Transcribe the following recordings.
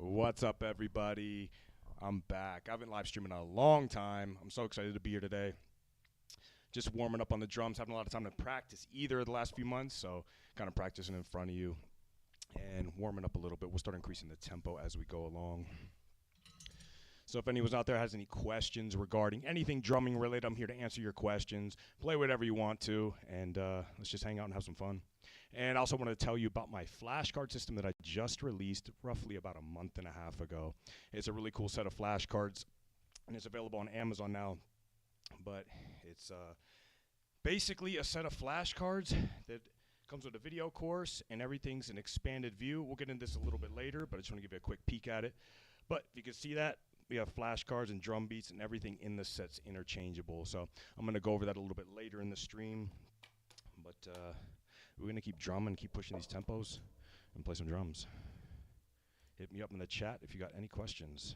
What's up, everybody? I'm back. I've been live streaming a long time. I'm so excited to be here today. Just warming up on the drums, having a lot of time to practice either of the last few months, so kind of practicing in front of you and warming up a little bit. We'll start increasing the tempo as we go along. So if anyone out there has any questions regarding anything drumming related, I'm here to answer your questions. Play whatever you want to, and let's just hang out and have some fun. And I also want to tell you about my flashcard system that I just released roughly about a month and a half ago. It's a really cool set of flashcards, and it's available on Amazon now. But it's basically a set of flashcards that comes with a video course, and everything's an expanded view. We'll get into this a little bit later, but I just want to give you a quick peek at it. But if you can see that, we have flashcards and drum beats, and everything in the set's interchangeable. So I'm going to go over that a little bit later in the stream. But we're going to keep drumming, keep pushing these tempos, and play some drums. Hit me up in the chat if you got any questions.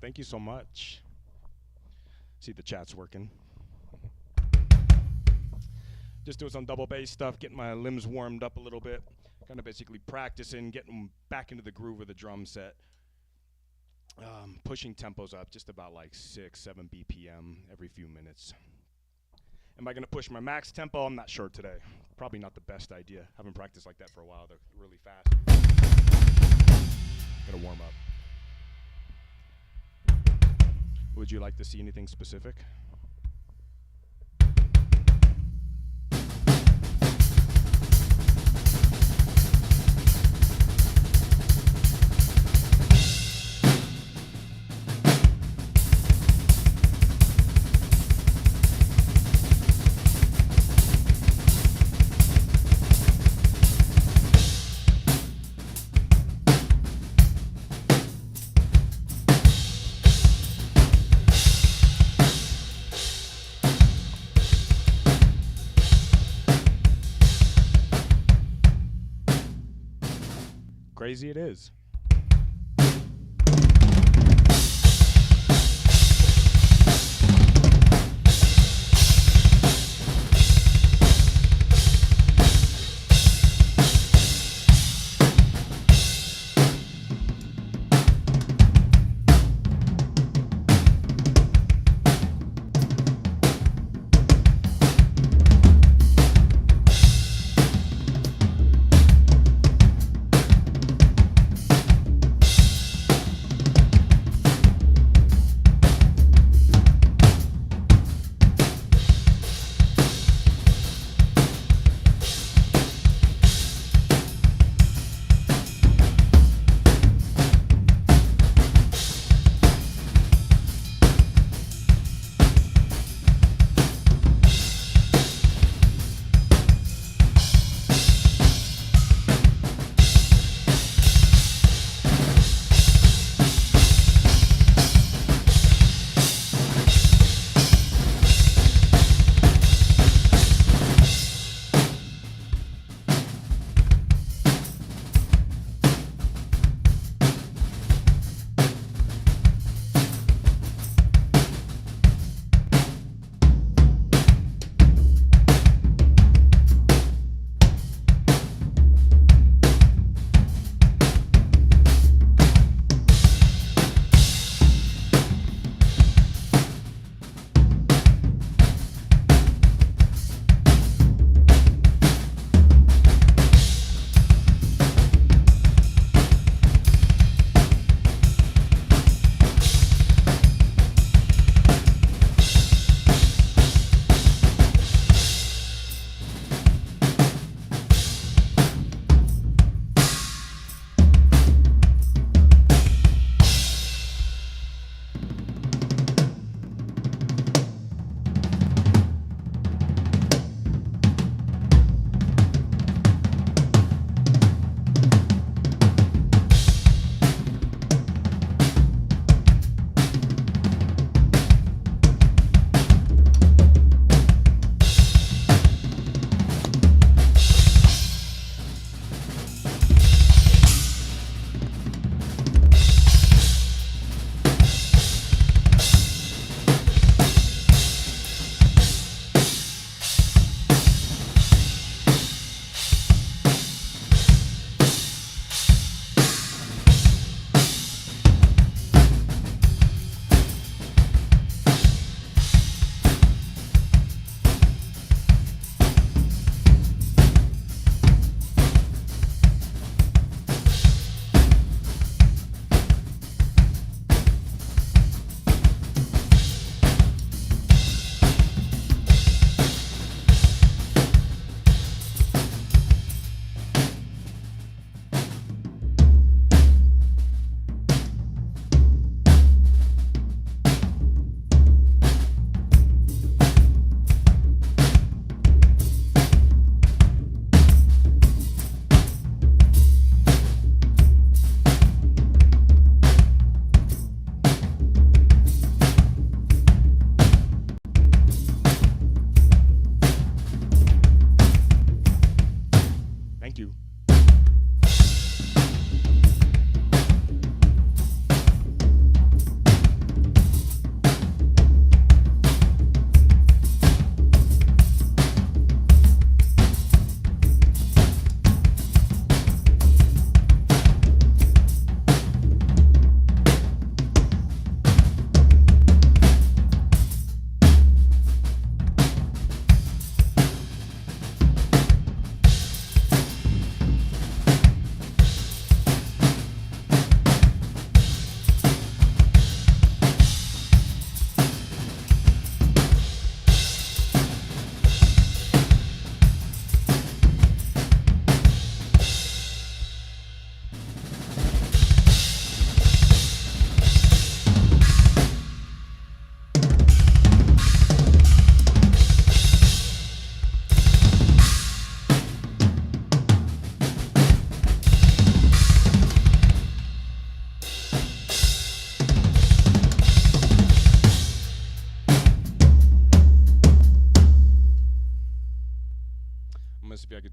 Thank you so much. See, the chat's working. Just doing some double bass stuff, getting my limbs warmed up a little bit. Kind of basically practicing, getting back into the groove of the drum set. Pushing tempos up just about like 6, 7 BPM every few minutes. Am I going to push my max tempo? I'm not sure today. Probably not the best idea. Haven't practiced like that for a while. They're really fast. Gotta warm up. Would you like to see anything specific? Crazy it is.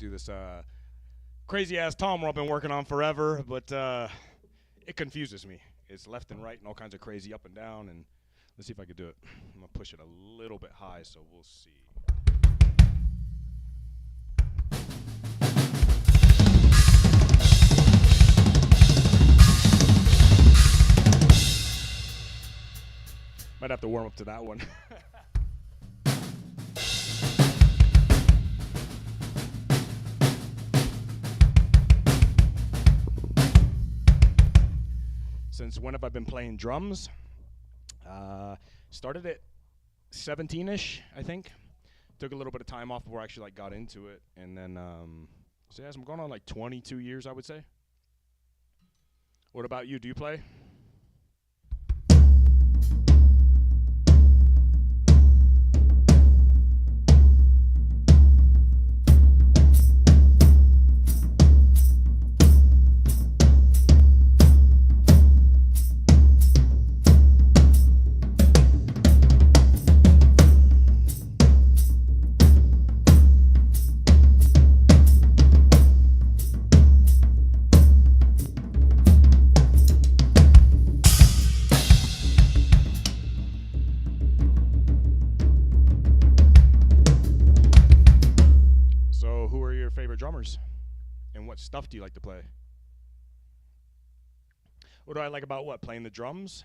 do this crazy ass tom where I've been working on forever, but it confuses me. It's left and right and all kinds of crazy up and down, and let's see if I can do it. I'm gonna push it a little bit high, so we'll see. Might have to warm up to that one. Since when have I been playing drums? Started at 17-ish, I think. Took a little bit of time off before I actually got into it, and then so yeah, I'm going on like 22 years, I would say. What about you? Do you play? Drummers, and what stuff do you like to play? What do I like about what? Playing the drums?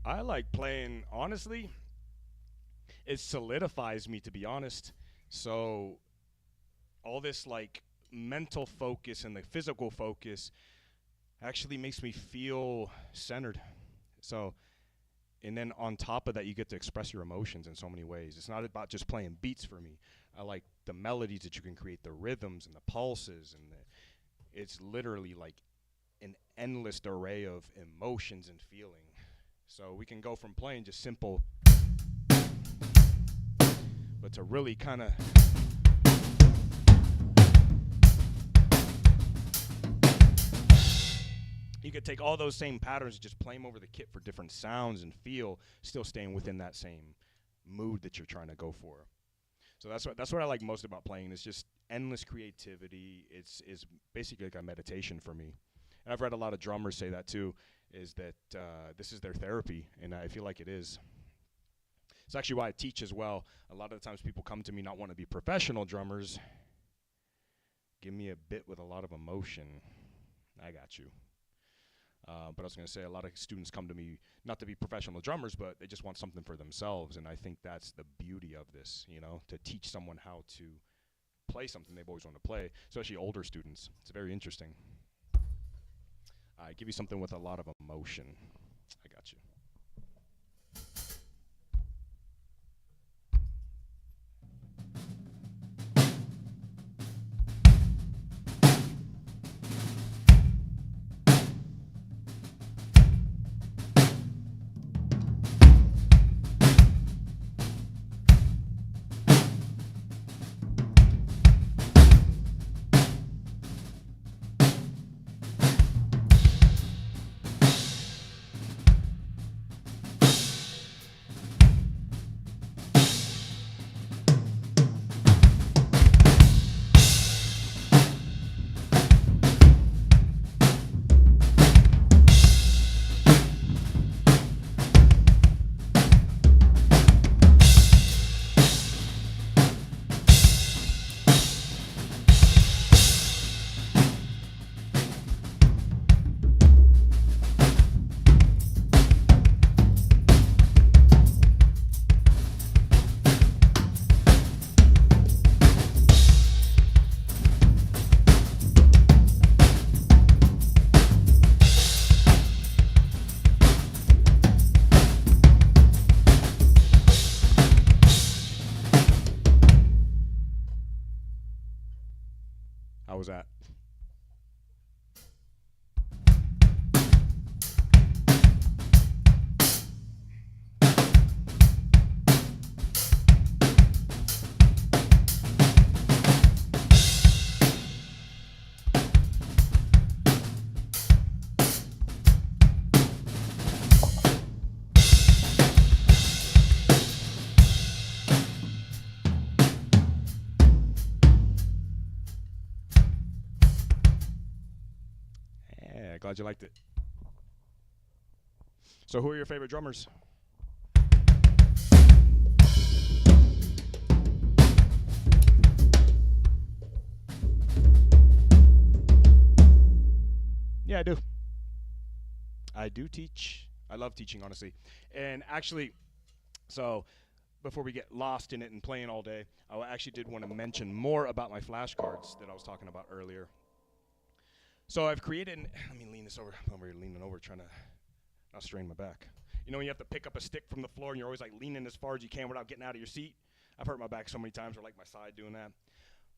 I like playing, honestly, it solidifies me, to be honest. So all this like mental focus and the physical focus actually makes me feel centered. So, and then on top of that, you get to express your emotions in so many ways. It's not about just playing beats for me. I like the melodies that you can create, the rhythms and the pulses, and it's literally like an endless array of emotions and feeling. So we can go from playing just simple, but to really kind of you could take all those same patterns and just play them over the kit for different sounds and feel, still staying within that same mood that you're trying to go for. So that's what I like most about playing. It's just endless creativity. It's basically like a meditation for me. And I've read a lot of drummers say that too, is that this is their therapy, and I feel like it is. It's actually why I teach as well. A lot of the times people come to me not wanting to be professional drummers. Give me a bit with a lot of emotion. I got you. But I was going to say, a lot of students come to me not to be professional drummers, but they just want something for themselves, and I think that's the beauty of this, you know, to teach someone how to play something they've always wanted to play, especially older students. It's very interesting. I give you something with a lot of emotion. I got you. was that? Yeah, glad you liked it. So, who are your favorite drummers? Yeah, I do. I do teach. I love teaching, honestly. And actually, so before we get lost in it and playing all day, I actually did want to mention more about my flashcards that I was talking about earlier. So I've created, let me lean this over. I'm over here leaning over, trying to not strain my back. You know when you have to pick up a stick from the floor and you're always like leaning as far as you can without getting out of your seat? I've hurt my back so many times, or like my side doing that.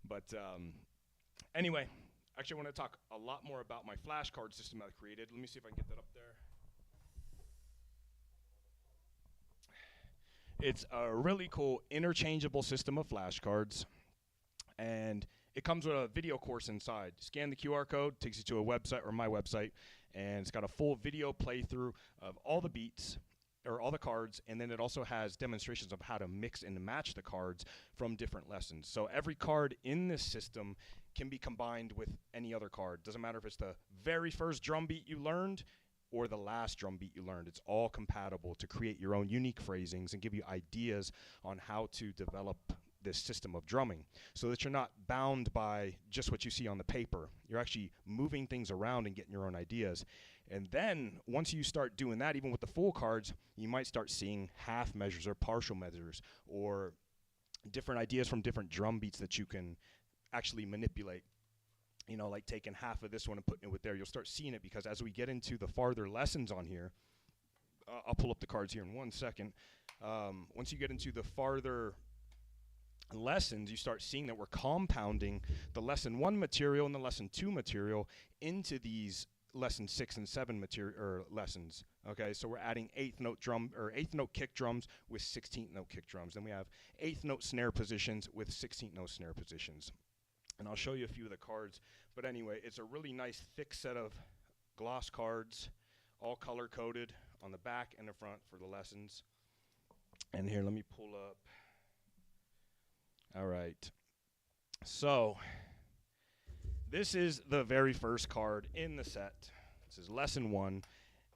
But anyway, actually I want to talk a lot more about my flashcard system I've created. Let me see if I can get that up there. It's a really cool interchangeable system of flashcards, and it comes with a video course inside. Scan the QR code, takes you to a website or my website, and it's got a full video playthrough of all the beats or all the cards, and then it also has demonstrations of how to mix and match the cards from different lessons. So every card in this system can be combined with any other card. Doesn't matter if it's the very first drum beat you learned or the last drum beat you learned. It's all compatible to create your own unique phrasings and give you ideas on how to develop this system of drumming so that you're not bound by just what you see on the paper. You're actually moving things around and getting your own ideas. And then once you start doing that, even with the full cards, you might start seeing half measures or partial measures or different ideas from different drum beats that you can actually manipulate. You know, like taking half of this one and putting it with there. You'll start seeing it because as we get into the farther lessons on here, I'll pull up the cards here in 1 second. Once you get into the farther lessons, you start seeing that we're compounding the lesson 1 material and the lesson 2 material into these lesson 6 and 7 material or lessons. Okay, so we're adding 8th note drum or 8th note kick drums with 16th note kick drums. Then we have 8th note snare positions with 16th note snare positions. And I'll show you a few of the cards. But anyway, it's a really nice thick set of gloss cards, all color coded on the back and the front for the lessons. And here, let me pull up. All right. So this is the very first card in the set. This is lesson 1.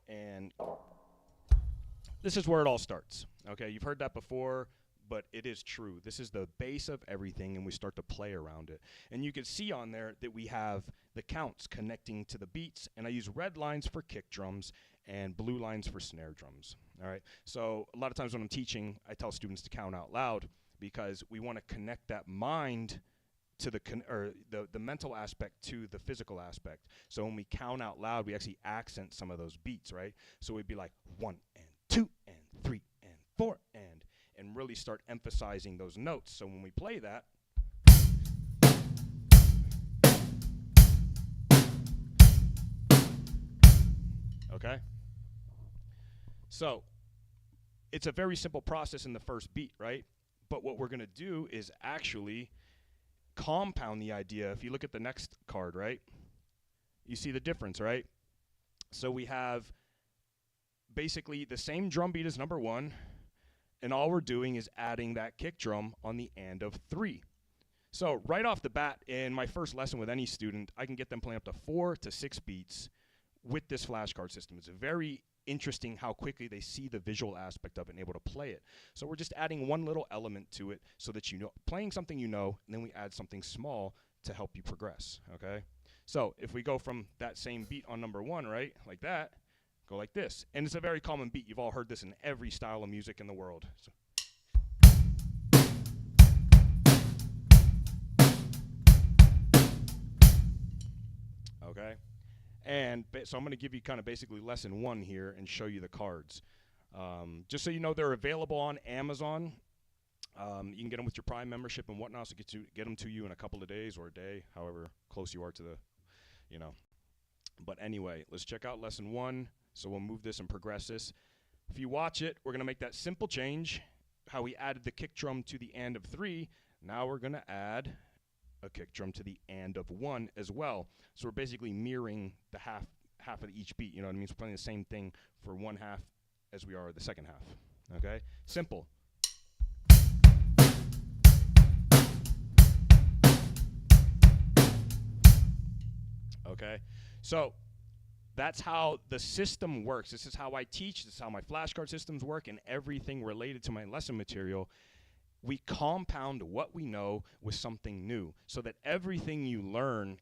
And this is where it all starts. Okay, you've heard that before, but it is true. This is the base of everything, and we start to play around it. And you can see on there that we have the counts connecting to the beats, and I use red lines for kick drums and blue lines for snare drums. All right, so a lot of times when I'm teaching, I tell students to count out loud because we want to connect that mind to the mental aspect to the physical aspect. So when we count out loud, we actually accent some of those beats, right? So we'd be like 1 and 2 and 3 and 4 and really start emphasizing those notes. So when we play that, okay? So it's a very simple process in the first beat, right? But what we're gonna do is actually compound the idea. If you look at the next card, right? You see the difference, right? So we have basically the same drum beat as number 1, and all we're doing is adding that kick drum on the and of 3. So right off the bat, in my first lesson with any student, I can get them playing up to 4 to 6 beats with this flashcard system. It's very interesting how quickly they see the visual aspect of it and able to play it. So we're just adding one little element to it so that you know, playing something you know, and then we add something small to help you progress, okay? So if we go from that same beat on number 1, right, like that, go like this. And it's a very common beat. You've all heard this in every style of music in the world. So okay? And so I'm going to give you kind of basically lesson 1 here and show you the cards. Just so you know, they're available on Amazon. You can get them with your Prime membership and whatnot, so get them to you in a couple of days or a day, however close you are to the, you know. But anyway, let's check out lesson 1. So we'll move this and progress this. If you watch it, we're going to make that simple change, how we added the kick drum to the and of 3. Now we're going to add a kick drum to the and of 1 as well. So we're basically mirroring the half of each beat, you know what I mean? So we're playing the same thing for one half as we are the second half, okay? Simple. Okay, so that's how the system works. This is how I teach. This is how my flashcard systems work, and everything related to my lesson material. We compound what we know with something new, so that everything you learn,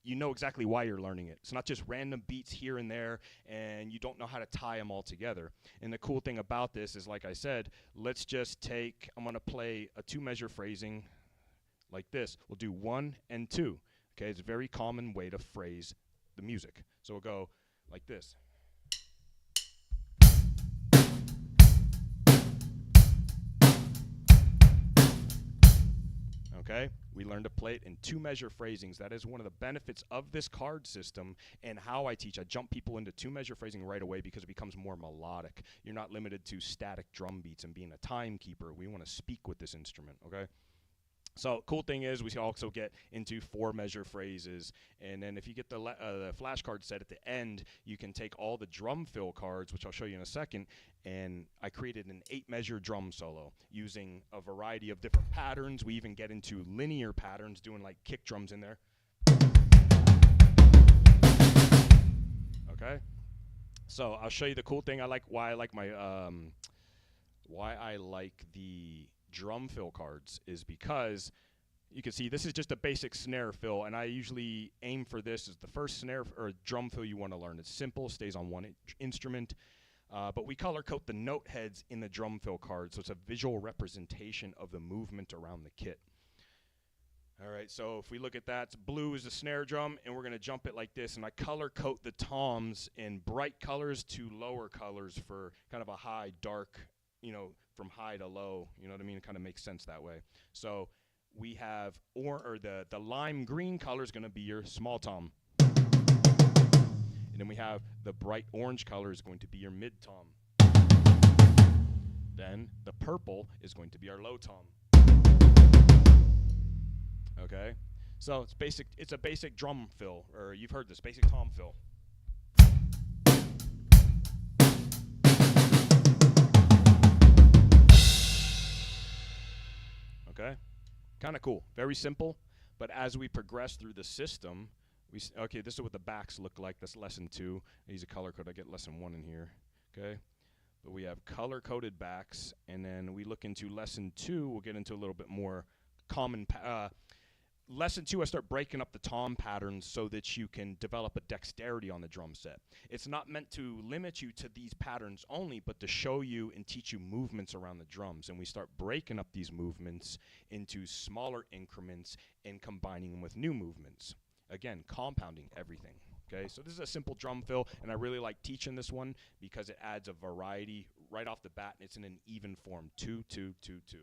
you know exactly why you're learning it. It's not just random beats here and there, and you don't know how to tie them all together. And the cool thing about this is, like I said, let's just take, I'm going to play a 2-measure phrasing like this. We'll do 1 and 2. Okay, it's a very common way to phrase the music. So we'll go like this. Okay, we learned to play it in 2-measure phrasings. That is one of the benefits of this card system and how I teach. I jump people into 2-measure phrasing right away because it becomes more melodic. You're not limited to static drum beats and being a timekeeper. We want to speak with this instrument, okay? So cool thing is we also get into 4-measure phrases, and then if you get the flashcard set at the end, you can take all the drum fill cards, which I'll show you in a second, and I created an 8-measure drum solo using a variety of different patterns. We even get into linear patterns, doing like kick drums in there. Okay, so I'll show you the cool thing. Why I like the drum fill cards is because you can see this is just a basic snare fill, and I usually aim for this as the first snare or drum fill you want to learn. It's simple, stays on one instrument, but we color code the note heads in the drum fill card, so it's a visual representation of the movement around the kit. All right, so if we look at that, blue is the snare drum, and we're going to jump it like this, and I color code the toms in bright colors to lower colors for kind of a high, dark, you know, from high to low, you know what I mean? It kind of makes sense that way. So we have, the lime green color is going to be your small tom. And then we have the bright orange color is going to be your mid tom. Then the purple is going to be our low tom. Okay? So it's basic. It's a basic drum fill, or you've heard this, basic tom fill. Okay, kind of cool, very simple. But as we progress through the system, okay, this is what the backs look like. That's lesson 2. I use a color code. I get lesson 1 in here. Okay, but we have color-coded backs, and then we look into lesson 2. We'll get into a little bit more common. Lesson 2, I start breaking up the tom patterns so that you can develop a dexterity on the drum set. It's not meant to limit you to these patterns only, but to show you and teach you movements around the drums. And we start breaking up these movements into smaller increments and combining them with new movements. Again, compounding everything. Okay, so this is a simple drum fill, and I really like teaching this one because it adds a variety right off the bat, and it's in an even form, 2, 2, 2, 2.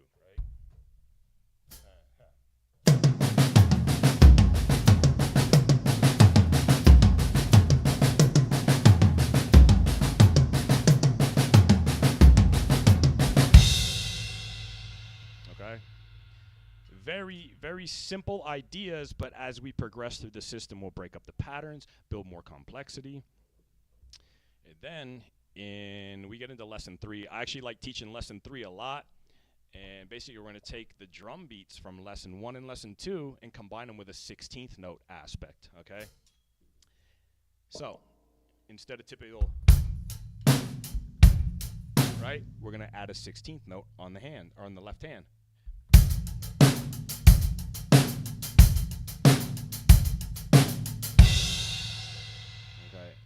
Very, very simple ideas, but as we progress through the system, we'll break up the patterns, build more complexity. And then we get into lesson 3. I actually like teaching lesson 3 a lot. And basically, we're going to take the drum beats from lesson 1 and lesson 2 and combine them with a 16th note aspect, okay? So, instead of typical, right, we're going to add a 16th note on the hand, or on the left hand.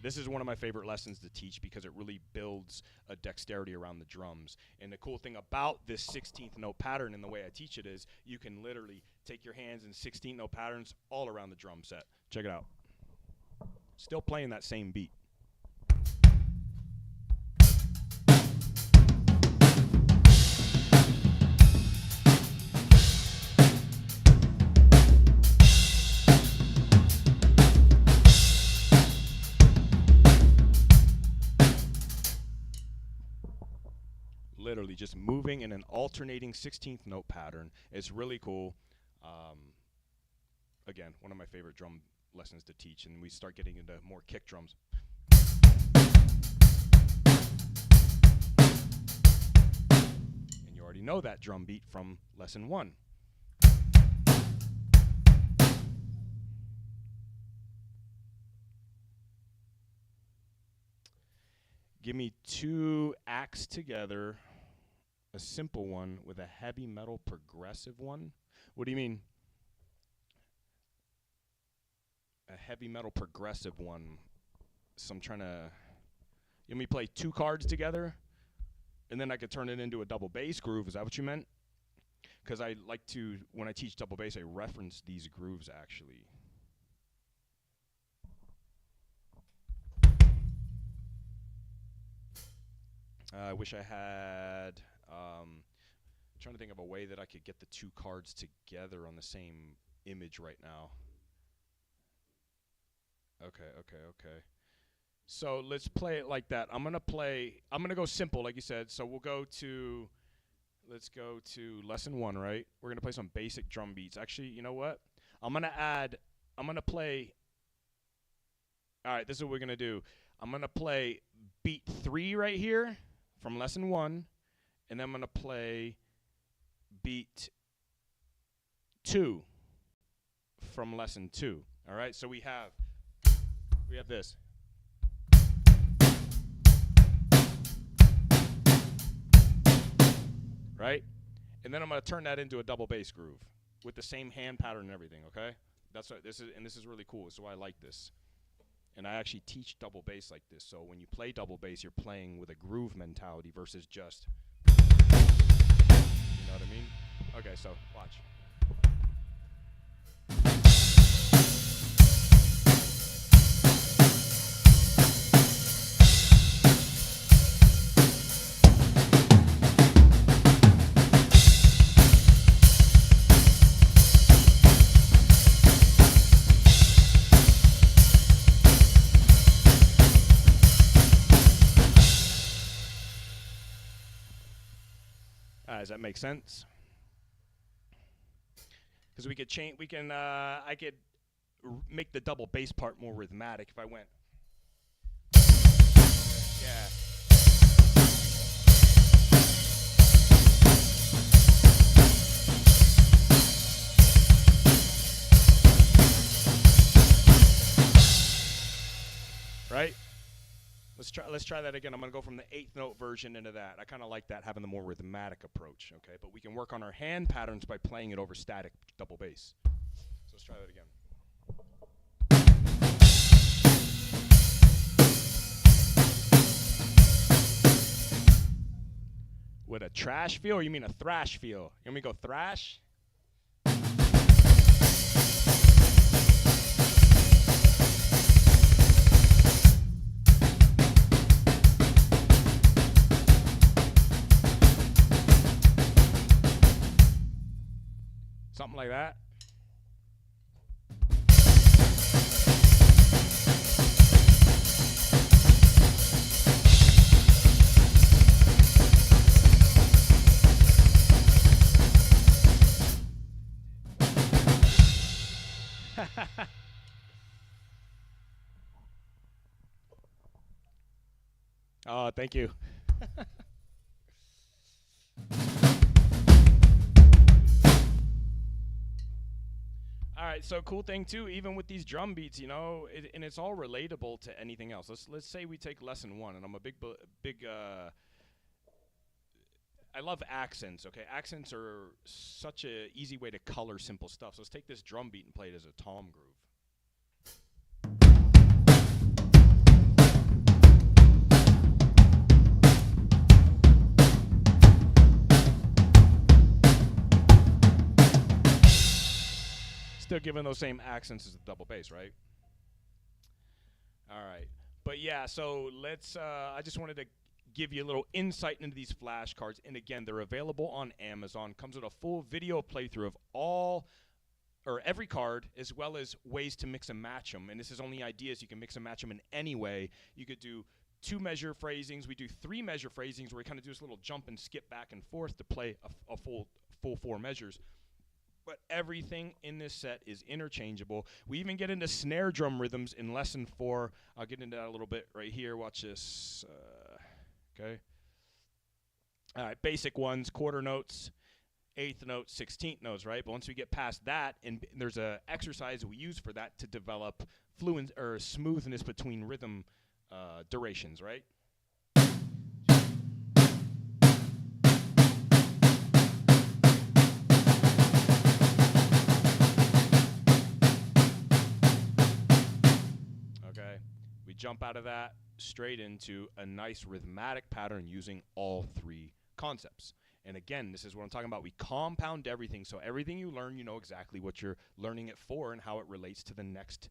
This is one of my favorite lessons to teach because it really builds a dexterity around the drums. And the cool thing about this 16th note pattern and the way I teach it is you can literally take your hands in 16th note patterns all around the drum set. Check it out. Still playing that same beat. literally just moving in an alternating 16th note pattern. It's really cool. Again, one of my favorite drum lessons to teach, and we start getting into more kick drums. And you already know that drum beat from lesson 1. Give me 2 acts together, a simple one with a heavy metal progressive one. What do you mean? A heavy metal progressive one. So I'm trying to, you want me to play 2 cards together, and then I could turn it into a double bass groove. Is that what you meant? Because I like to, when I teach double bass, I reference these grooves actually. I wish I had, trying to think of a way that I could get the 2 cards together on the same image right now. Okay. So let's play it like that. I'm going to go simple, like you said. So let's go to lesson 1, right? We're going to play some basic drum beats. Actually, you know what? I'm going to play, all right, this is what we're going to do. I'm going to play beat 3 right here from lesson 1, and then I'm going to play beat 2 from lesson 2. All right, so we have this. Right? And then I'm going to turn that into a double bass groove with the same hand pattern and everything, okay? That's what this is really cool. So I like this. And I actually teach double bass like this. So when you play double bass, you're playing with a groove mentality versus just, you know what I mean? Okay, so watch. Does that make sense? Because we could change, I could make the double bass part more rhythmic if I went. Yeah. Right? Let's try that again. I'm going to go from the 8th note version into that. I kind of like that, having the more rhythmic approach, okay? But we can work on our hand patterns by playing it over static double bass. So let's try that again. With a trash feel, or you mean a thrash feel? You want me to go thrash? Something like that. Oh, thank you. All right, so cool thing too, even with these drum beats, you know, and it's all relatable to anything else. Let's say we take lesson 1, and I'm a big I love accents, okay? Accents are such a easy way to color simple stuff. So let's take this drum beat and play it as a tom groove. Still giving those same accents as the double bass, right? All right. But yeah, so let's, I just wanted to give you a little insight into these flashcards. And again, they're available on Amazon. Comes with a full video playthrough of every card, as well as ways to mix and match them. And this is only ideas. You can mix and match them in any way. You could do 2-measure phrasings. We do 3-measure phrasings where we kind of do this little jump and skip back and forth to play a full 4 measures. But everything in this set is interchangeable. We even get into snare drum rhythms in lesson 4. I'll get into that a little bit right here. Watch this. Okay. All right, basic ones, quarter notes, 8th notes, 16th notes, right? But once we get past that, and there's a exercise we use for that to develop fluence or smoothness between rhythm durations, right? Okay, we jump out of that straight into a nice rhythmatic pattern using all 3 concepts. And again, this is what I'm talking about. We compound everything, so everything you learn, you know exactly what you're learning it for and how it relates to the next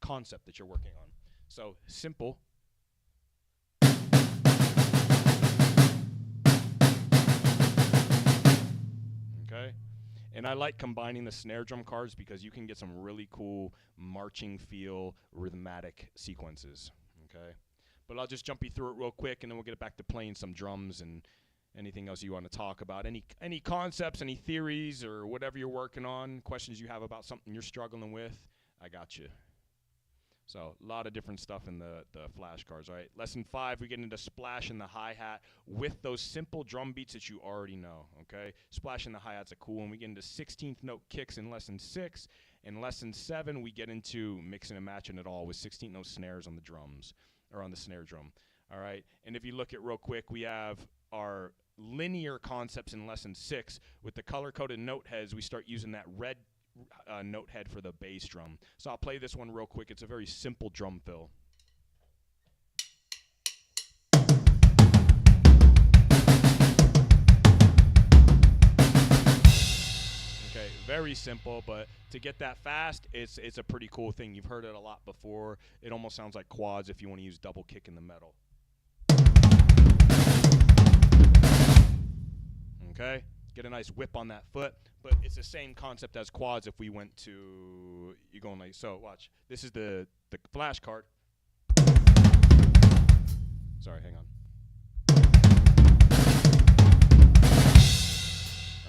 concept that you're working on. So simple. Okay. And I like combining the snare drum cards because you can get some really cool marching feel rhythmatic sequences. Okay. But I'll just jump you through it real quick, and then we'll get back to playing some drums and anything else you want to talk about. Any concepts, any theories, or whatever you're working on, questions you have about something you're struggling with, I got you. So a lot of different stuff in the flashcards. All right, lesson 5, we get into splashing the hi-hat with those simple drum beats that you already know. Okay, splashing the hi-hat's a cool one. We get into 16th note kicks in lesson 6. In lesson 7, we get into mixing and matching it all with 16th note snares on the drums, or on the snare drum. All right, and if you look at real quick, we have our linear concepts in lesson 6. With the color-coded note heads, we start using that red note head for the bass drum. So I'll play this one real quick. It's a very simple drum fill. Okay, very simple, but to get that fast, it's a pretty cool thing. You've heard it a lot before. It almost sounds like quads if you want to use double kick in the metal. Okay, get a nice whip on that foot, but it's the same concept as quads if we went to, you're going like, so watch, this is the flash card. Sorry, hang on.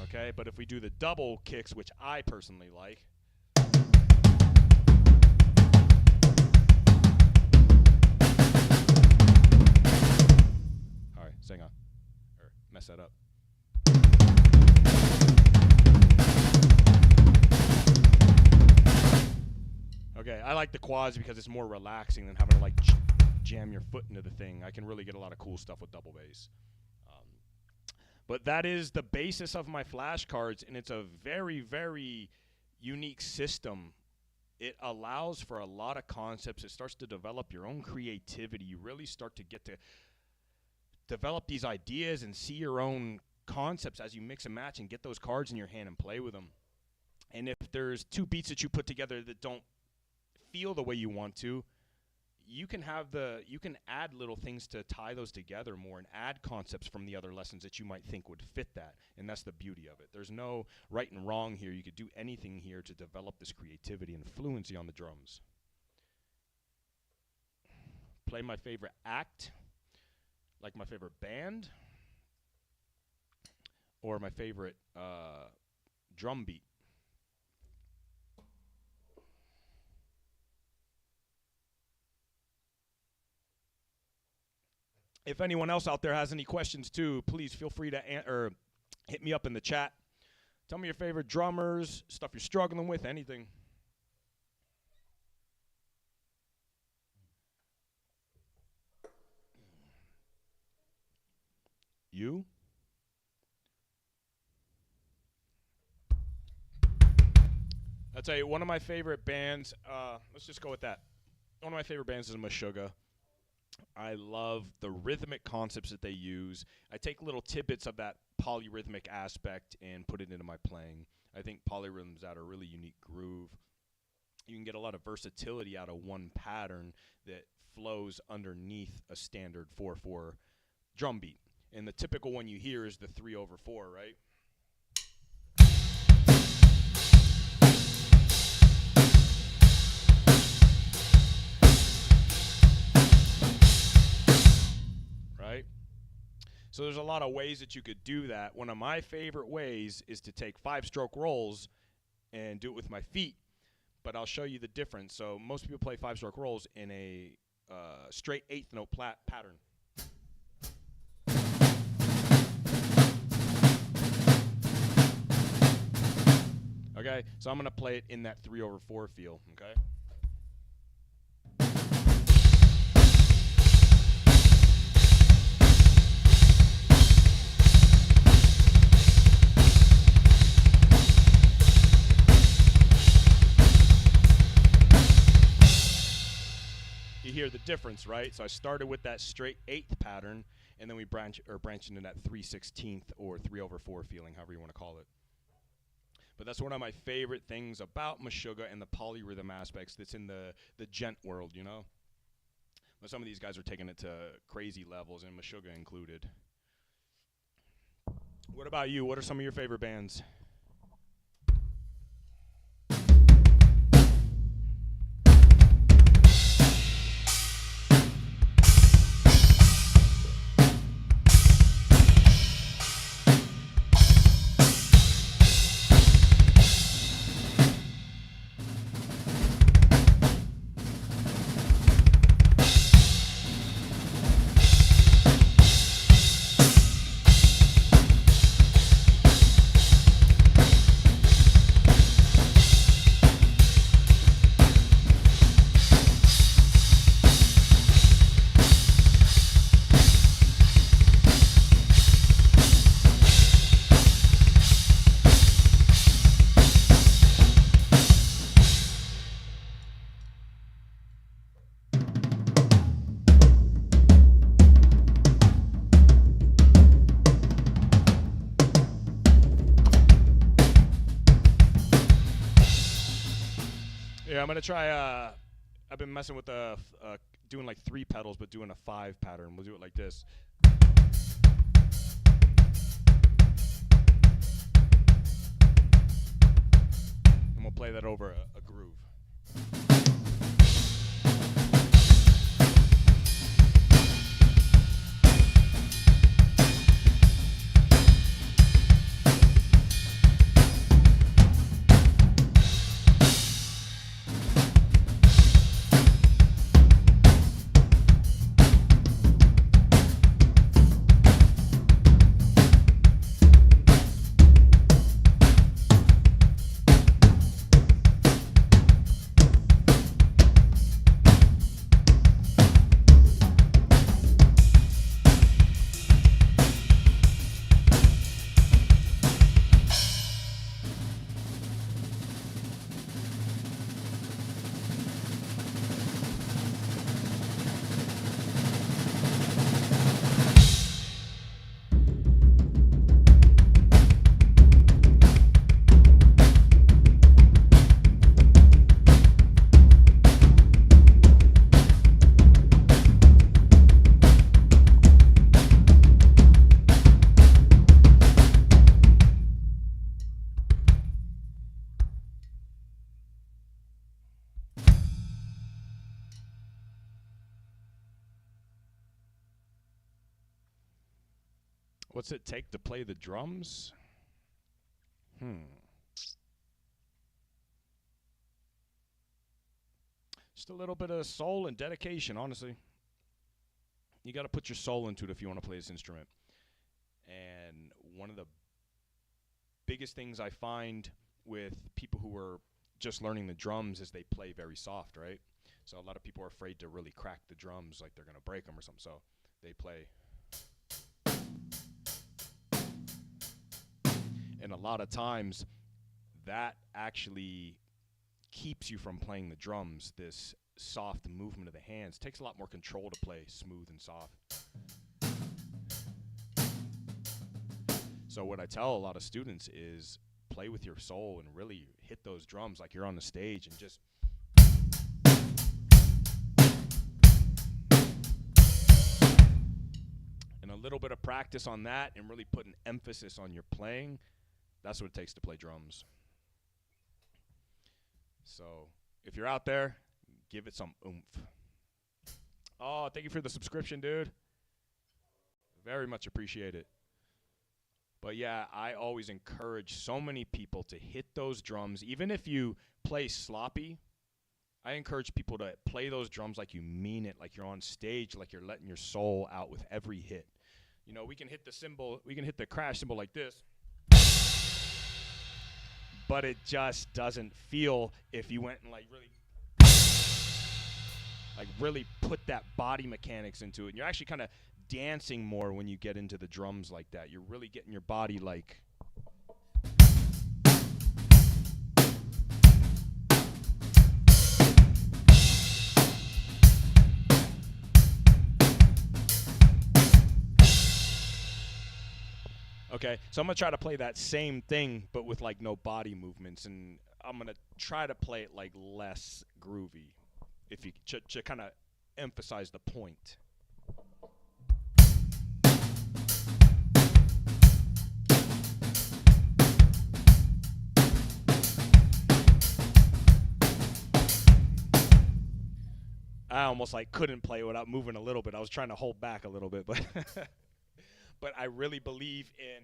Okay, but if we do the double kicks, which I personally like, all right, hang on, or mess that up. Okay, I like the quads because it's more relaxing than having to like jam your foot into the thing. I can really get a lot of cool stuff with double bass. But that is the basis of my flashcards, and it's a very, very unique system. It allows for a lot of concepts. It starts to develop your own creativity. You really start to get to develop these ideas and see your own concepts as you mix and match and get those cards in your hand and play with them. And if there's 2 beats that you put together that don't feel the way you want to, you can add little things to tie those together more and add concepts from the other lessons that you might think would fit that. And that's the beauty of it. There's no right and wrong here. You could do anything here to develop this creativity and fluency on the drums. Play my favorite act, like my favorite band, or my favorite drum beat. If anyone else out there has any questions too, please feel free to hit me up in the chat. Tell me your favorite drummers, stuff you're struggling with, anything. You? I'll tell you, one of my favorite bands, let's just go with that. One of my favorite bands is Meshuggah. I love the rhythmic concepts that they use. I take little tidbits of that polyrhythmic aspect and put it into my playing. I think polyrhythms add a really unique groove. You can get a lot of versatility out of one pattern that flows underneath a standard 4/4 drum beat. And the typical one you hear is the 3/4, right? So there's a lot of ways that you could do that. One of my favorite ways is to take 5-stroke rolls and do it with my feet, but I'll show you the difference. So most people play 5-stroke rolls in a straight eighth note pattern. Okay, so I'm going to play it in that 3/4 feel, okay? You hear the difference, right? So I started with that straight eighth pattern, and then we branched into that 3/16 or 3/4 feeling, however you want to call it. But that's one of my favorite things about Meshuggah and the polyrhythm aspects that's in the gent world, you know? But some of these guys are taking it to crazy levels, and Meshuggah included. What about you? What are some of your favorite bands? Yeah, I'm gonna try. I've been messing with doing like 3 pedals, but doing a 5 pattern. We'll do it like this. And we'll play that over a groove. What's it take to play the drums? Just a little bit of soul and dedication, honestly. You got to put your soul into it if you want to play this instrument. And one of the biggest things I find with people who are just learning the drums is they play very soft, right? So a lot of people are afraid to really crack the drums, like they're going to break them or something. So they play. And a lot of times that actually keeps you from playing the drums. This soft movement of the hands takes a lot more control to play smooth and soft. So what I tell a lot of students is play with your soul and really hit those drums like you're on the stage and just and a little bit of practice on that and really put an emphasis on your playing. That's what it takes to play drums. So if you're out there, give it some oomph. Oh, thank you for the subscription, dude. Very much appreciate it. But yeah, I always encourage so many people to hit those drums. Even if you play sloppy, I encourage people to play those drums like you mean it, like you're on stage, like you're letting your soul out with every hit. You know, we can hit the cymbal, we can hit the crash cymbal like this, but it just doesn't feel if you went and really put that body mechanics into it. And you're actually kind of dancing more when you get into the drums like that. You're really getting your body like. Okay, so I'm going to try to play that same thing, but with like no body movements, and I'm going to try to play it like less groovy, if you to kind of emphasize the point. I almost like couldn't play without moving a little bit. I was trying to hold back a little bit, but but I really believe in.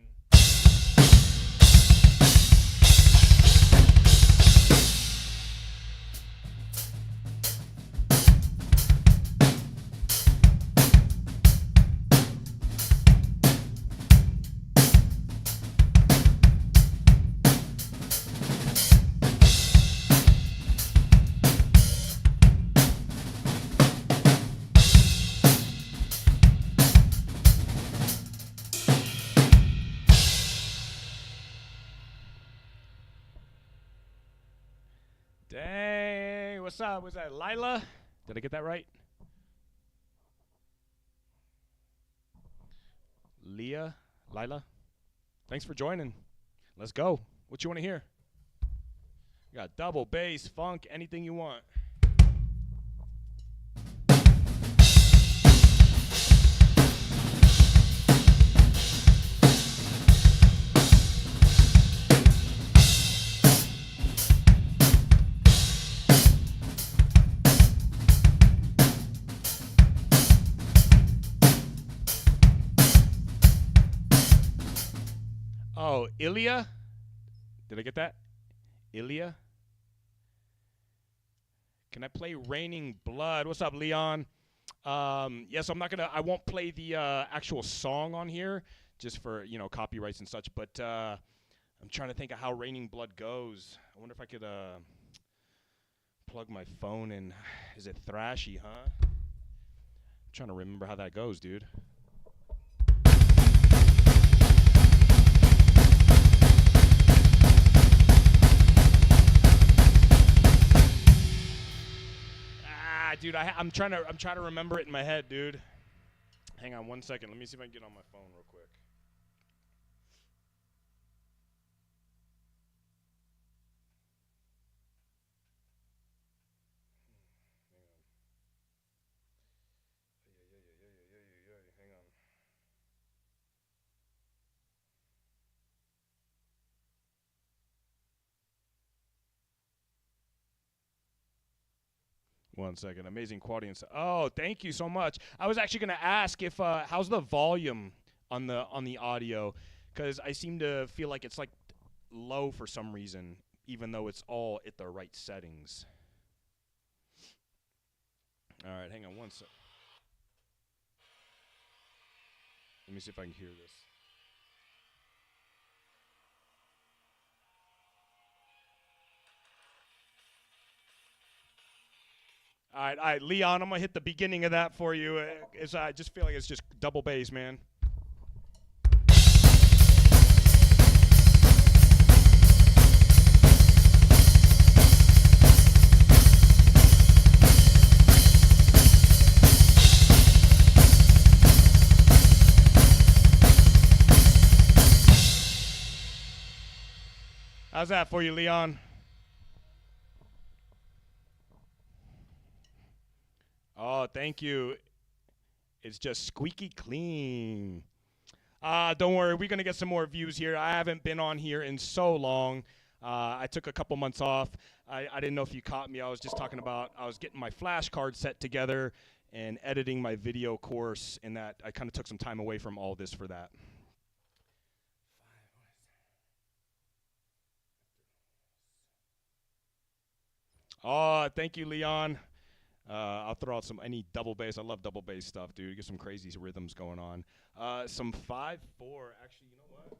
Dang, what's up? Was that Lila? Did I get that right? Leah? Lila? Thanks for joining. Let's go. What you want to hear? You got double bass, funk, anything you want. Oh, Ilya? Did I get that? Ilya? Can I play Raining Blood? What's up, Leon? Yes, I won't play the actual song on here, just for, copyrights and such, but I'm trying to think of how Raining Blood goes. I wonder if I could plug my phone in. Is it thrashy, huh? I'm trying to remember how that goes, dude. Dude, I'm trying to remember it in my head, dude. Hang on 1 second. Let me see if I can get on my phone real quick. Hang on. One second. Amazing quality. Oh, thank you so much. I was actually going to ask if how's the volume on the audio, because I seem to feel like it's like low for some reason, even though it's all at the right settings. All right, hang on 1 sec. Let me see if I can hear this. All right, Leon, I'm going to hit the beginning of that for you. I just feel like it's just double bass, man. How's that for you, Leon? Oh, thank you. It's just squeaky clean. Don't worry, we're going to get some more views here. I haven't been on here in so long. I took a couple months off. I didn't know if you caught me. I was just talking about I was getting my flashcard set together, and editing my video course, and that I kind of took some time away from all this for that. Oh, thank you, Leon. I'll throw out any double bass. I love double bass stuff, dude. Get some crazy rhythms going on. Some 5/4. Actually, you know what?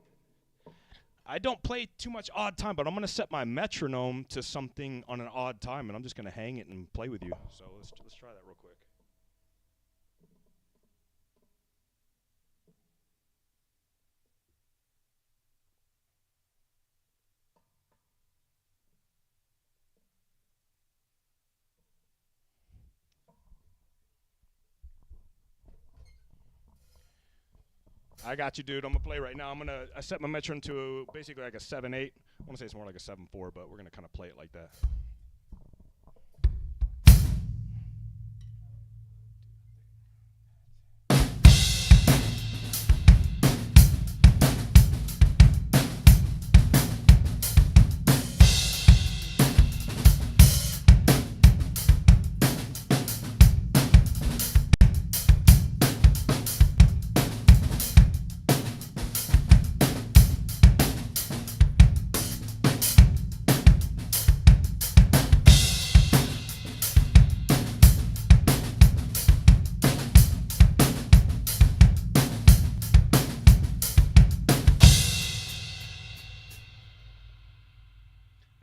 I don't play too much odd time, but I'm gonna set my metronome to something on an odd time, and I'm just gonna hang it and play with you. So let's try that real quick. I got you, dude. I'm gonna play right now. I set my metronome to basically like a 7/8. I want to say it's more like a 7/4, but we're gonna kind of play it like that.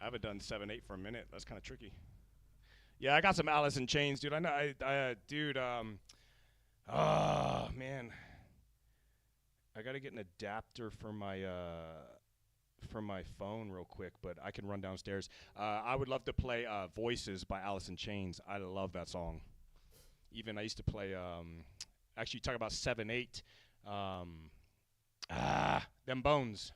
I haven't done 7/8 for a minute. That's kind of tricky. Yeah, I got some Alice in Chains, dude. I know, dude. Oh man, I gotta get an adapter for my phone real quick, but I can run downstairs. I would love to play "Voices" by Alice in Chains. I love that song. Even I used to play. Actually, talk about 7/8. Them bones.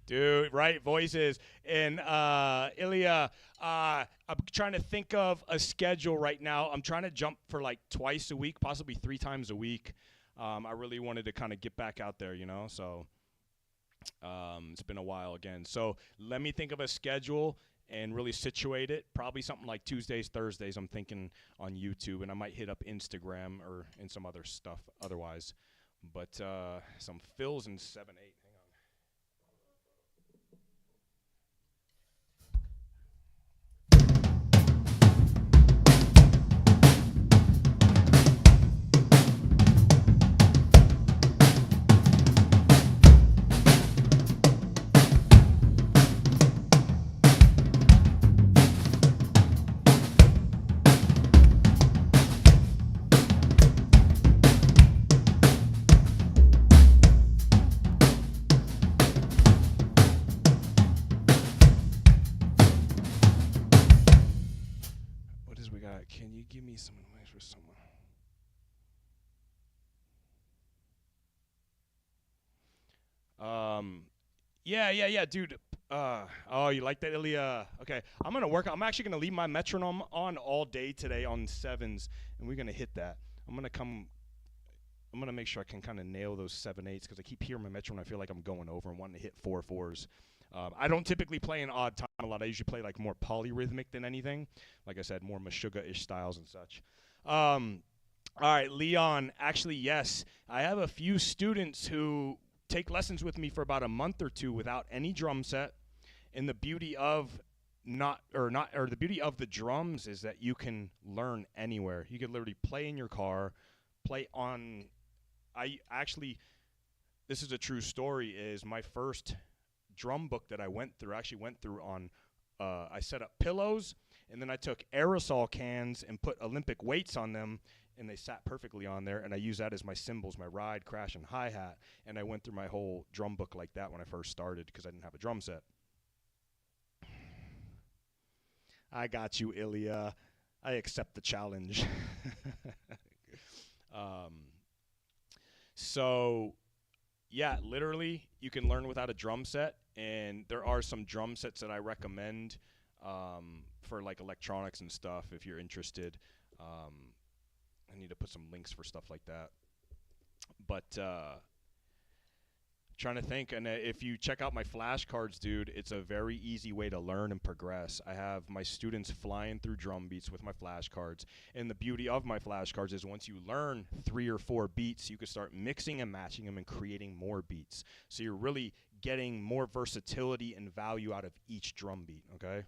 Dude, right? Voices. And Ilya, I'm trying to think of a schedule right now. I'm trying to jump for like twice a week, possibly 3 times a week. I really wanted to kind of get back out there, you know? So it's been a while again. So let me think of a schedule and really situate it. Probably something like Tuesdays, Thursdays, I'm thinking on YouTube. And I might hit up Instagram or and some other stuff otherwise. But some fills in 7/8. Can you give me some advice for someone? Yeah, dude. Oh, you like that, Ilya? Okay, I'm gonna work. I'm actually gonna leave my metronome on all day today on 7s, and we're gonna hit that. I'm gonna make sure I can kind of nail those 7/8s because I keep hearing my metronome. I feel like I'm going over and wanting to hit 4/4s. I don't typically play an odd time a lot. I usually play like more polyrhythmic than anything. Like I said, more Meshuggah-ish styles and such. All right, Leon. Actually, yes, I have a few students who take lessons with me for about a month or two without any drum set. And the beauty of the beauty of the drums is that you can learn anywhere. You can literally play in your car, play on. I actually, this is a true story. Is my first drum book that I actually went through on. I set up pillows, and then I took aerosol cans and put Olympic weights on them, and they sat perfectly on there, and I used that as my cymbals, my ride, crash, and hi-hat, and I went through my whole drum book like that when I first started because I didn't have a drum set. I got you, Ilya. I accept the challenge. um, so, yeah, literally, you can learn without a drum set, And there are some drum sets that I recommend for like electronics and stuff if you're interested. I need to put some links for stuff like that. But trying to think, and if you check out my flashcards, dude, it's a very easy way to learn and progress. I have my students flying through drum beats with my flashcards, and the beauty of my flashcards is once you learn 3 or 4 beats, you can start mixing and matching them and creating more beats. So you're really getting more versatility and value out of each drum beat, okay?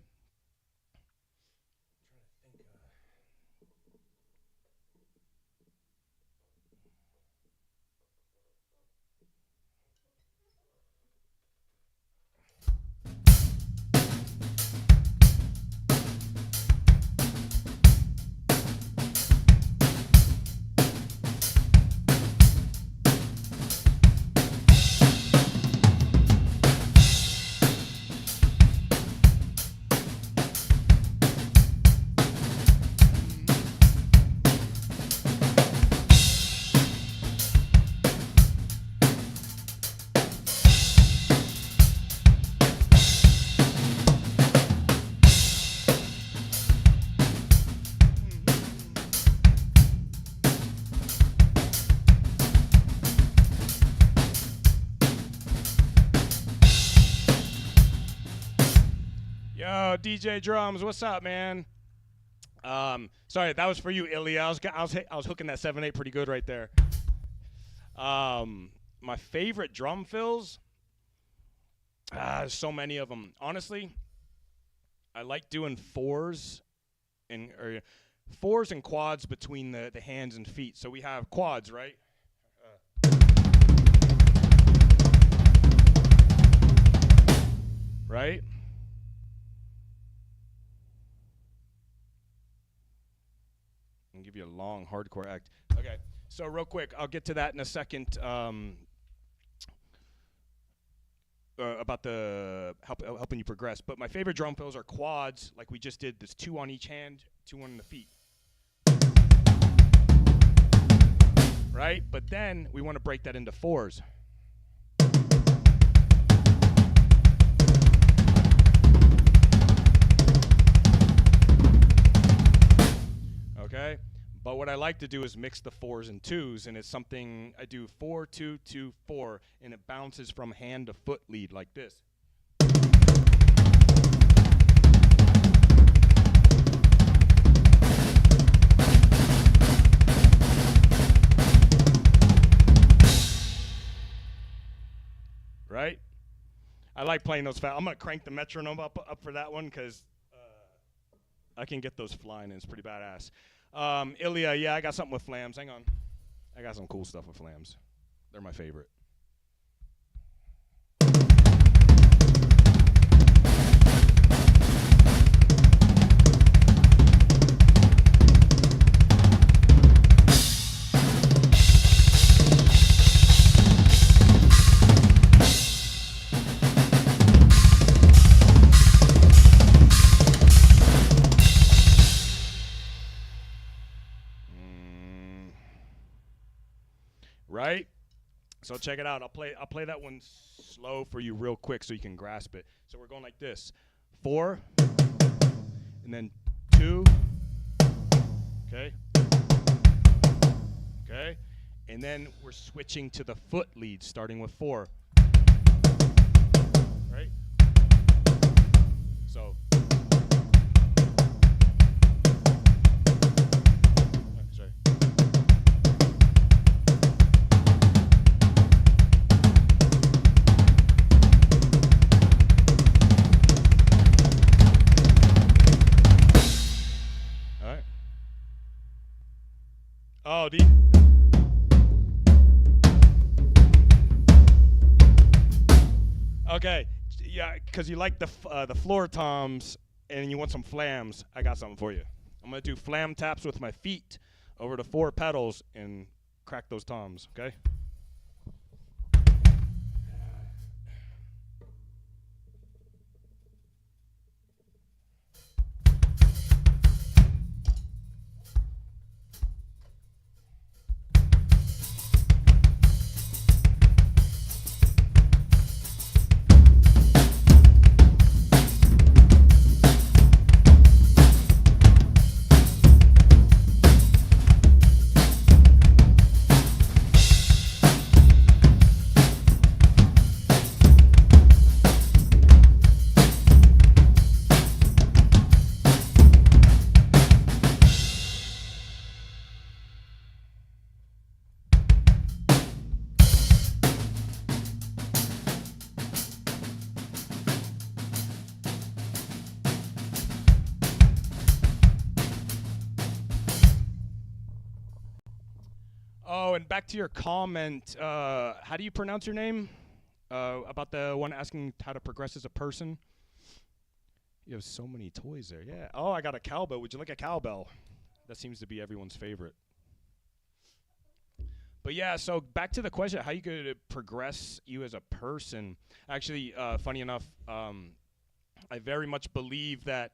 Yo, DJ Drums, what's up, man? Sorry, that was for you, Ilya. I was hooking that 7/8 pretty good right there. My favorite drum fills, there's so many of them. Honestly, I like doing fours and quads between the hands and feet. So we have quads, right? Right? And give you a long hardcore act. Okay, so real quick, I'll get to that in a second. About the helping you progress. But my favorite drum fills are quads, like we just did. There's 2 on each hand, 2 on the feet. Right? But then we want to break that into fours. Okay? But what I like to do is mix the 4s and 2s, and it's something I do 4, 2, 2, 4, and it bounces from hand to foot lead like this. Right? I like playing those fast. I'm going to crank the metronome up for that one because I can get those flying, and it's pretty badass. Ilya, yeah, I got something with flams. Hang on. I got some cool stuff with flams. They're my favorite. Right? So check it out. I'll play that one slow for you real quick so you can grasp it. So we're going like this. 4, and then 2, okay? Okay? And then we're switching to the foot lead, starting with 4. Right? So. Oh, okay, yeah, because you like the floor toms and you want some flams. I got something for you. I'm gonna do flam taps with my feet over the 4 pedals and crack those toms. Okay. Oh, and back to your comment. How do you pronounce your name? About the one asking how to progress as a person. You have so many toys there. Yeah. Oh, I got a cowbell. Would you like a cowbell? That seems to be everyone's favorite. But yeah, so back to the question, how you could progress you as a person. Actually, funny enough, I very much believe that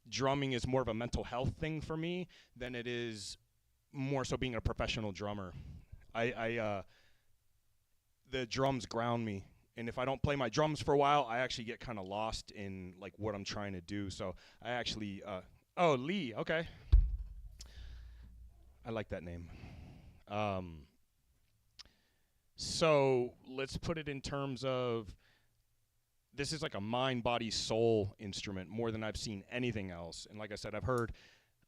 drumming is more of a mental health thing for me than it is more so being a professional drummer. The drums ground me. And if I don't play my drums for a while, I actually get kind of lost in like what I'm trying to do. So I actually, oh, Lee, okay. I like that name. So let's put it in terms of, this is like a mind, body, soul instrument more than I've seen anything else. And like I said, I've heard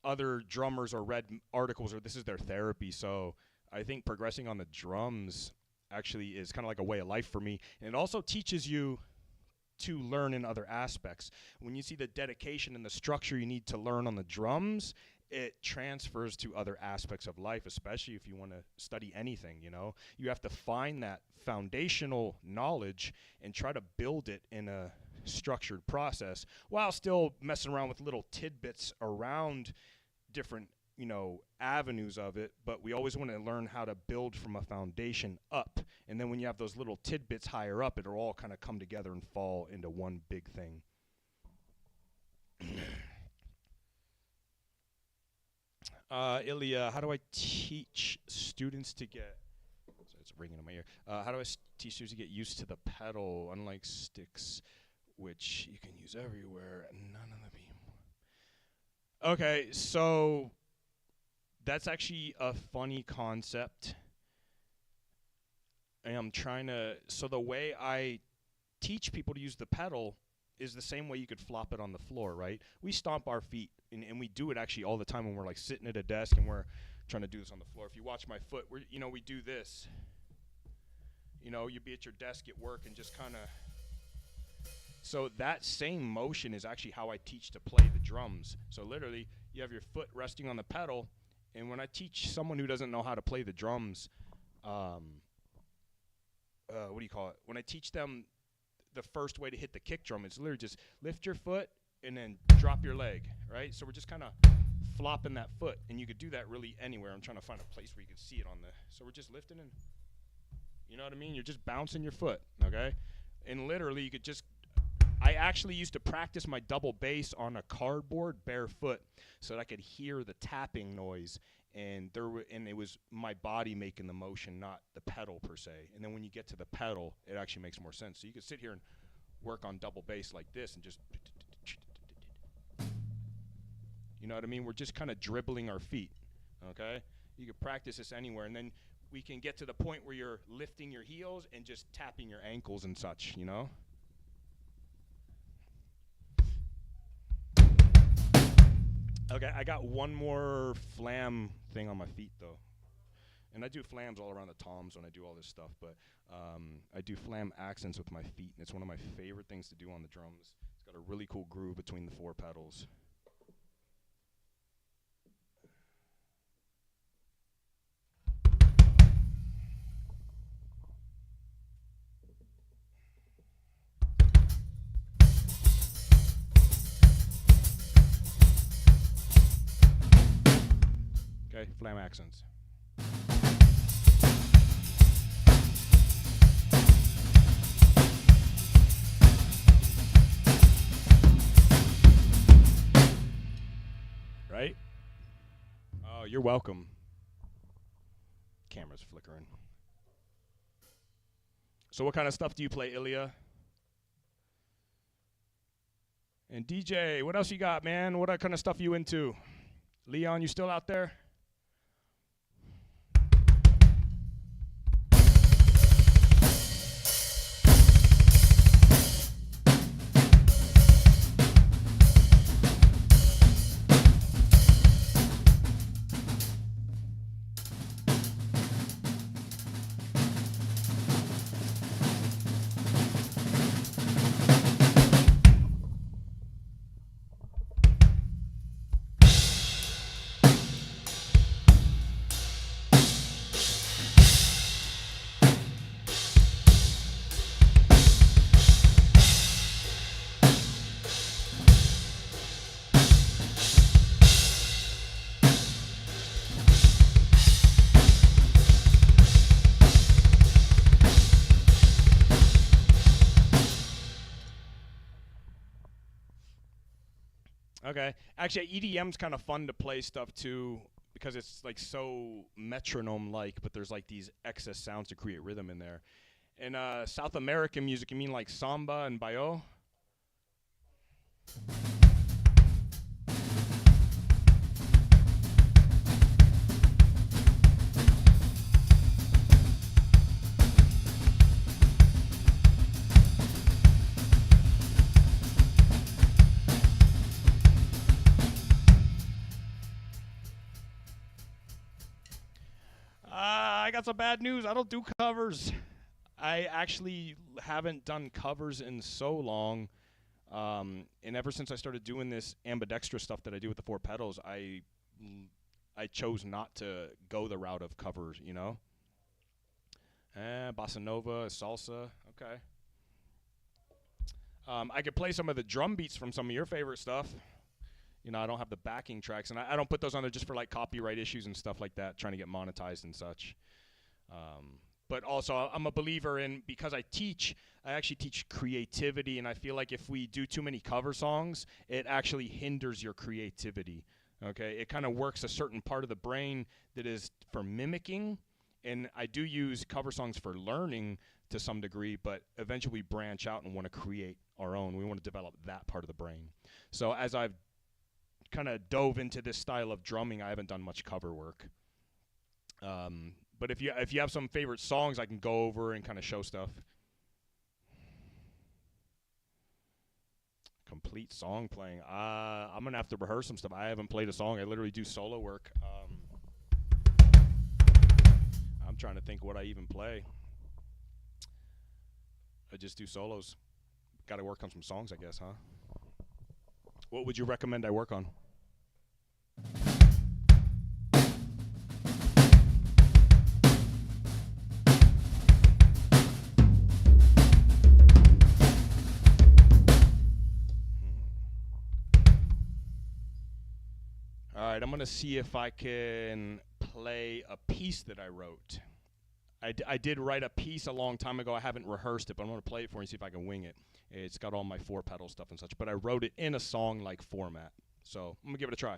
other drummers or read articles or this is their therapy. So I think progressing on the drums actually is kind of like a way of life for me. And it also teaches you to learn in other aspects. When you see the dedication and the structure you need to learn on the drums, it transfers to other aspects of life, especially if you want to study anything, you know. You have to find that foundational knowledge and try to build it in a structured process while still messing around with little tidbits around different, you know, avenues of it. But we always want to learn how to build from a foundation up. And then when you have those little tidbits higher up, it'll all kind of come together and fall into one big thing. Ilya, how do I teach students to get, so it's ringing in my ear, how do I teach students to get used to the pedal, unlike sticks, which you can use everywhere, and none of the people. Okay, so that's actually a funny concept. And I'm trying to, so the way I teach people to use the pedal is the same way you could flop it on the floor, right? We stomp our feet, and we do it actually all the time when we're like sitting at a desk and we're trying to do this on the floor. If you watch my foot, we do this. You know, you'd be at your desk at work and just kind of. So that same motion is actually how I teach to play the drums. So literally, you have your foot resting on the pedal, and when I teach someone who doesn't know how to play the drums, what do you call it? When I teach them the first way to hit the kick drum, it's literally just lift your foot and then drop your leg, right? So we're just kind of flopping that foot, and you could do that really anywhere. I'm trying to find a place where you can see it on the, so we're just lifting and, you know what I mean? You're just bouncing your foot, okay? And literally you could just, I actually used to practice my double bass on a cardboard barefoot so that I could hear the tapping noise, and it was my body making the motion, not the pedal per se. And then when you get to the pedal, it actually makes more sense. So you could sit here and work on double bass like this and just, you know what I mean? We're just kind of dribbling our feet, okay? You could practice this anywhere, and then we can get to the point where you're lifting your heels and just tapping your ankles and such, you know? Okay, I got one more flam thing on my feet, though. And I do flams all around the toms when I do all this stuff, but I do flam accents with my feet, and it's one of my favorite things to do on the drums. It's got a really cool groove between the four pedals. Okay, flam accents. Right? Oh, you're welcome. Camera's flickering. So what kind of stuff do you play, Ilya? And DJ, what else you got, man? What kind of stuff are you into? Leon, you still out there? Okay. Actually, EDM's kind of fun to play stuff too because it's like so metronome-like, but there's like these excess sounds to create rhythm in there. In South American music, you mean like samba and bayo? I got some bad news. I don't do covers. I actually haven't done covers in so long. And ever since I started doing this ambidextrous stuff that I do with the 4 pedals, I chose not to go the route of covers, you know? Bossa Nova, salsa, okay. I could play some of the drum beats from some of your favorite stuff. You know, I don't have the backing tracks, and I don't put those on there just for like copyright issues and stuff like that, trying to get monetized and such. But also, I'm a believer in, because I actually teach creativity, and I feel like if we do too many cover songs, it actually hinders your creativity, okay? It kind of works a certain part of the brain that is for mimicking, and I do use cover songs for learning to some degree, but eventually we branch out and want to create our own. We want to develop that part of the brain. So as I've kind of dove into this style of drumming, I haven't done much cover work. But if you have some favorite songs, I can go over and kind of show stuff. Complete song playing. I'm gonna have to rehearse some stuff. I haven't played a song. I literally do solo work. I'm trying to think what I even play. I just do solos. Got to work on some songs, I guess, huh? What would you recommend I work on? All right, I'm going to see if I can play a piece that I wrote. I did write a piece a long time ago. I haven't rehearsed it, but I'm going to play it for you and see if I can wing it. It's got all my 4 pedal stuff and such, but I wrote it in a song-like format. So I'm going to give it a try.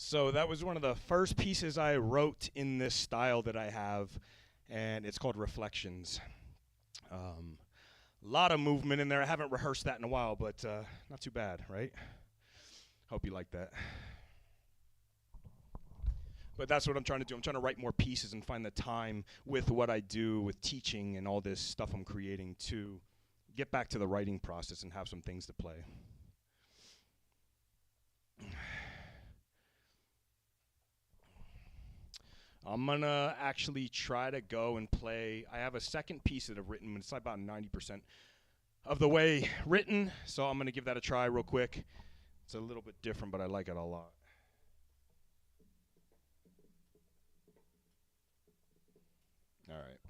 So that was one of the first pieces I wrote in this style that I have, and it's called Reflections. A lot of movement in there. I haven't rehearsed that in a while, but not too bad, right? Hope you like that. But that's what I'm trying to do. I'm trying to write more pieces and find the time with what I do with teaching and all this stuff I'm creating to get back to the writing process and have some things to play. I'm gonna actually try to go and play. I have a second piece that I've written, but it's about 90% of the way written, so I'm gonna give that a try real quick. It's a little bit different, but I like it a lot. All right.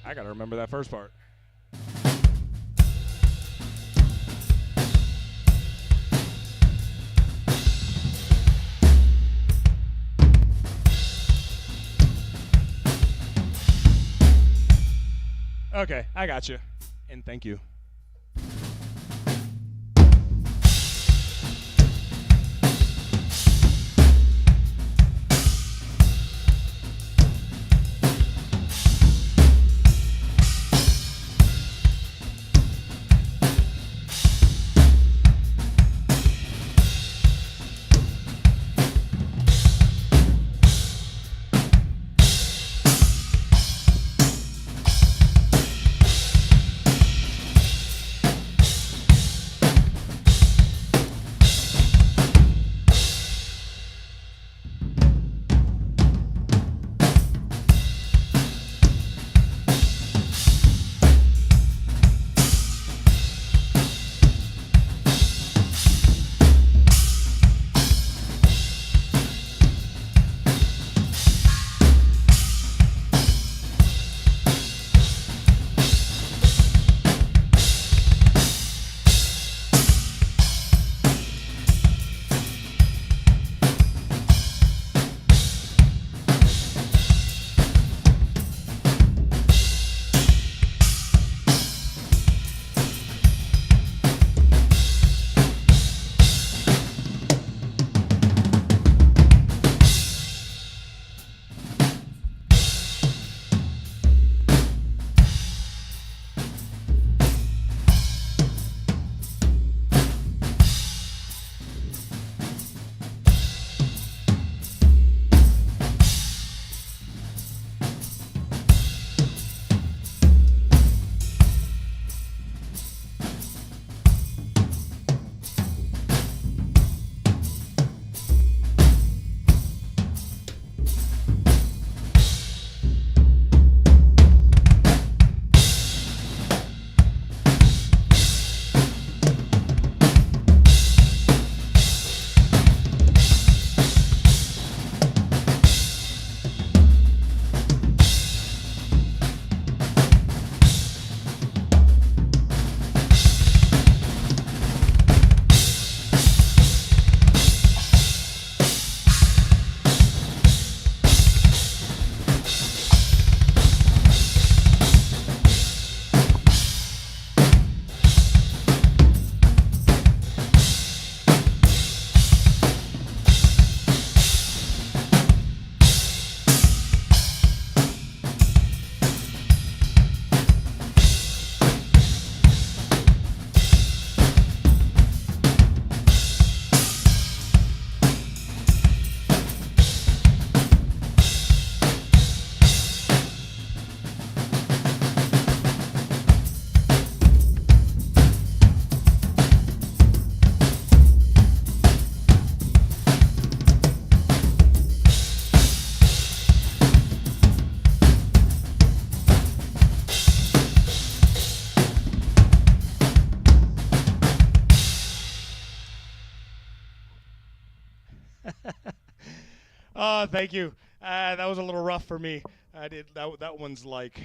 I gotta remember that first part. Okay, I got you. And thank you. Oh, thank you. That was a little rough for me. I did that. That one's like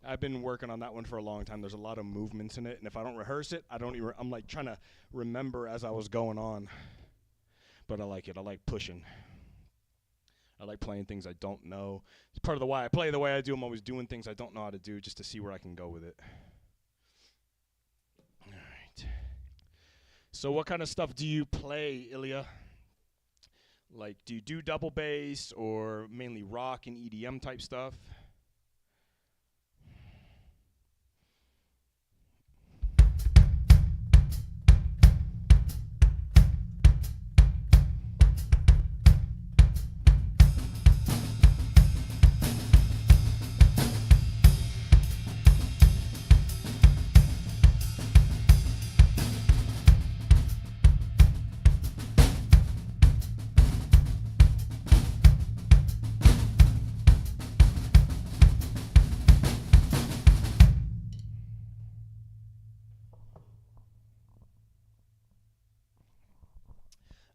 I've been working on that one for a long time. There's a lot of movements in it, and if I don't rehearse it, I don't even. I'm like trying to remember as I was going on. but I like it. I like pushing. I like playing things I don't know. It's part of the why I play the way I do. I'm always doing things I don't know how to do just to see where I can go with it. All right. So what kind of stuff do you play, Ilya? Like, do you do double bass or mainly rock and EDM type stuff?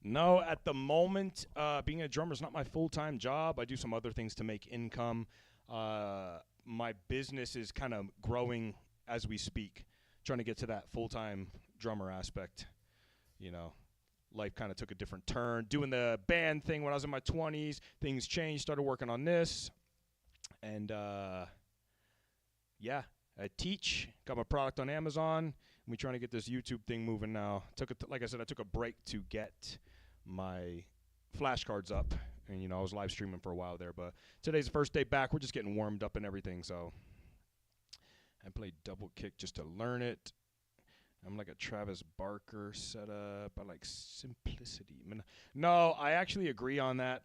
No, at the moment, being a drummer is not my full-time job. I do some other things to make income. My business is kind of growing as we speak, trying to get to that full-time drummer aspect. You know, life kind of took a different turn. Doing the band thing when I was in my 20s, things changed, started working on this. And, yeah, I teach, got my product on Amazon, and we're trying to get this YouTube thing moving now. Like I said, I took a break to get my flashcards up, and I was live streaming for a while there, but today's the first day back. We're just getting warmed up and everything, so I played double kick just to learn it. I'm like a Travis Barker setup. I like simplicity. No, I actually agree on that.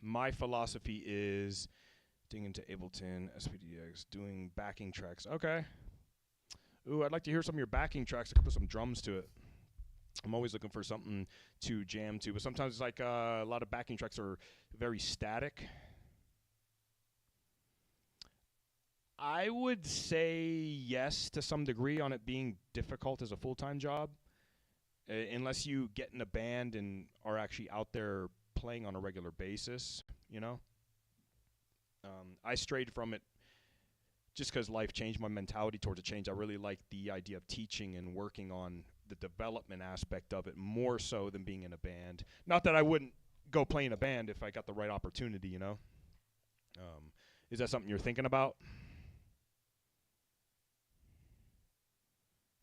My philosophy is digging into Ableton, SPDX, doing backing tracks. Okay. Ooh, I'd like to hear some of your backing tracks. I could put some drums to it. I'm always looking for something to jam to, but sometimes it's like a lot of backing tracks are very static. I would say yes to some degree on it being difficult as a full-time job, unless you get in a band and are actually out there playing on a regular basis, I strayed from it just because life changed my mentality towards a change. I really like the idea of teaching and working on the development aspect of it more so than being in a band. Not that I wouldn't go play in a band if I got the right opportunity, Is that something you're thinking about?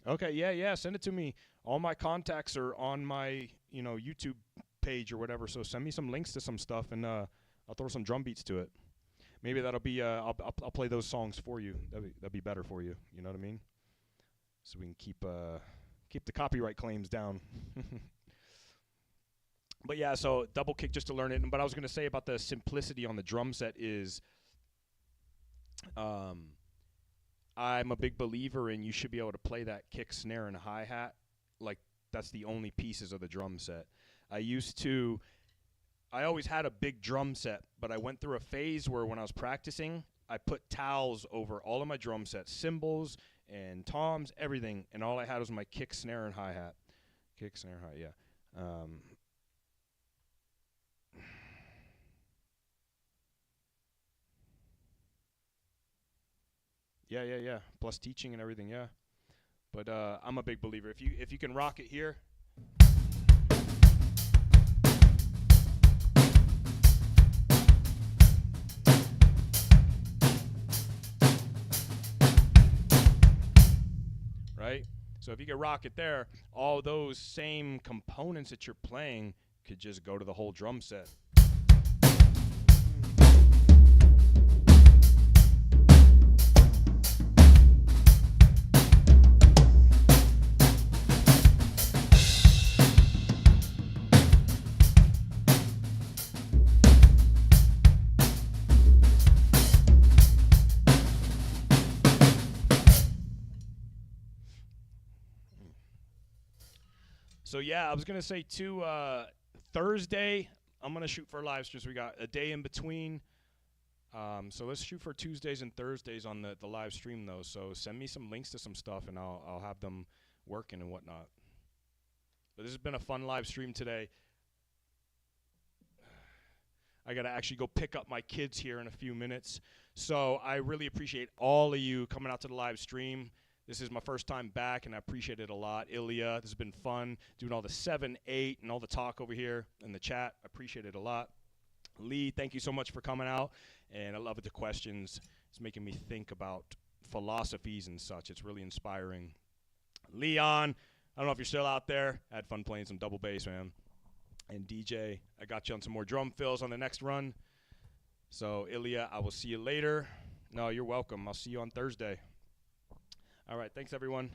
Okay, yeah, send it to me. All my contacts are on my, YouTube page or whatever, so send me some links to some stuff, and I'll throw some drum beats to it. Maybe that'll be, I'll play those songs for you. That'd be better for you, you know what I mean? So we can keep the copyright claims down. But yeah, so double kick just to learn it. But I was going to say about the simplicity on the drum set is I'm a big believer in you should be able to play that kick, snare, and hi-hat. Like, that's the only pieces of the drum set. I always had a big drum set, but I went through a phase where when I was practicing, I put towels over all of my drum sets, cymbals and toms, everything, and all I had was my kick, snare, and hi-hat. Kick, snare, hi, yeah. Yeah. Plus teaching and everything, yeah. But I'm a big believer. If you can rock it here. Right? So if you can rock it there, all those same components that you're playing could just go to the whole drum set. So yeah, I was gonna say too. Thursday, I'm gonna shoot for live streams. We got a day in between, so let's shoot for Tuesdays and Thursdays on the live stream though. So send me some links to some stuff, and I'll have them working and whatnot. But this has been a fun live stream today. I gotta actually go pick up my kids here in a few minutes. So I really appreciate all of you coming out to the live stream. This is my first time back, and I appreciate it a lot. Ilya, this has been fun doing all the 7, 8, and all the talk over here in the chat. I appreciate it a lot. Lee, thank you so much for coming out, and I love it. The questions. It's making me think about philosophies and such. It's really inspiring. Leon, I don't know if you're still out there. I had fun playing some double bass, man. And DJ, I got you on some more drum fills on the next run. So, Ilya, I will see you later. No, you're welcome. I'll see you on Thursday. All right, thanks, everyone.